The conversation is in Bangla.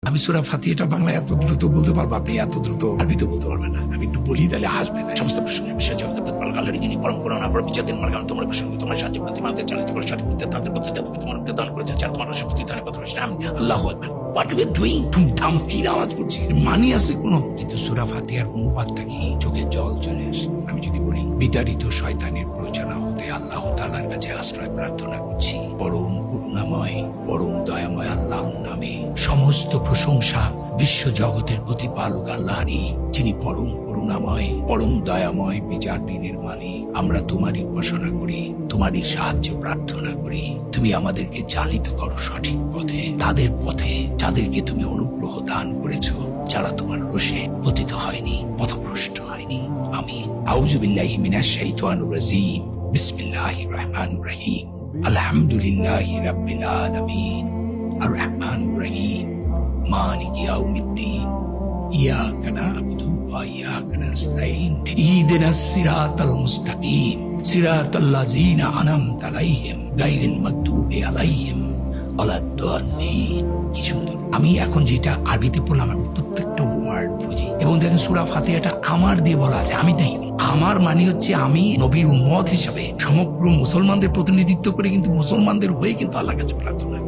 আমি সূরা ফাতিহাটা বাংলা এত দ্রুত বলতে পারবো, আপনি এত দ্রুত আরবিতে বলতে পারবেন না। আমি একটু বলি তাহলে আসবে না। সমস্ত প্রসঙ্গে বিশ্বের জগতের প্রতিপালক আল্লাহরই যিনি পরম করুণা পরম বিচারহীন মালিক, তোমার প্রসঙ্গে তোমার সাহায্য করতে মানতে চালিত করে সঠিক পথে তাদের পথে যাদেরকে তোমার দান করে যাচ্ছে, আর তোমার শক্তি দানের কথা বলছে। আমি আল্লাহু আকবার। What you are doing? ঠুমঠাম কি আওয়াজ করছি, মানি আছে কোনো? কিন্তু সূরা ফাতিহার অনুবাদটা কি? চোখে জল চলে আসে। আমি যদি বলি বিতাড়িত শয়তানের প্ররোচনা হতে আল্লাহ তাআলার কাছে আশ্রয় প্রার্থনা করছি। পরম করুণাময় পরম দয়াময় আল্লাহর নামে সমস্ত প্রশংসা বিশ্ব জগতের প্রতিপালক আল্লাহরই, যিনি পরম করুণাময় পরম দয়াময় বিচার দিনের মালিক। আমরা তোমারই উপাসনা করি, তোমারই সাহায্য প্রার্থনা করি। তুমি আমাদেরকে চালিত করো সঠিক পথে, তাদের পথে যাদেরকে তুমি অনুগ্রহ দান করেছো, যারা তোমার রোষে পতিত হয়নি, পথভ্রষ্ট হয়নি। আমিন। আউযু বিল্লাহি মিনাশ শাইতানির রাজিম। বিসমিল্লাহির রহমানির রহিম। আলহামদুলিল্লাহি রাব্বিল আলামিন। আর রহমানির রহিম। মালিকি ইয়াউমিদ্দিন। ইয়াকা না'বুদু ওয়া ইয়াকা নাস্তাঈন। ইহদিনাস সিরাতাল মুস্তাকিম। সিরাতাল্লাযীনা আন'আমতা আলাইহিম গায়রিল মাগদুবি আলাইহিম ওয়ালাদ-দাল্লিন। কি সুন্দর। আমি এখন যেটা আরবিতে পড়লাম, আমি প্রত্যেকটা ওয়ার্ড বুঝি। এবং দেখেন সূরা ফাতিহাটা আমার দিয়ে বলা আছে, আমি তাই। আমার মানে হচ্ছে আমি নবীর উম্মত হিসাবে সমগ্র মুসলমানদের প্রতিনিধিত্ব করে, কিন্তু মুসলমানদের হয়ে কিন্তু আল্লাহর কাছে প্রার্থনা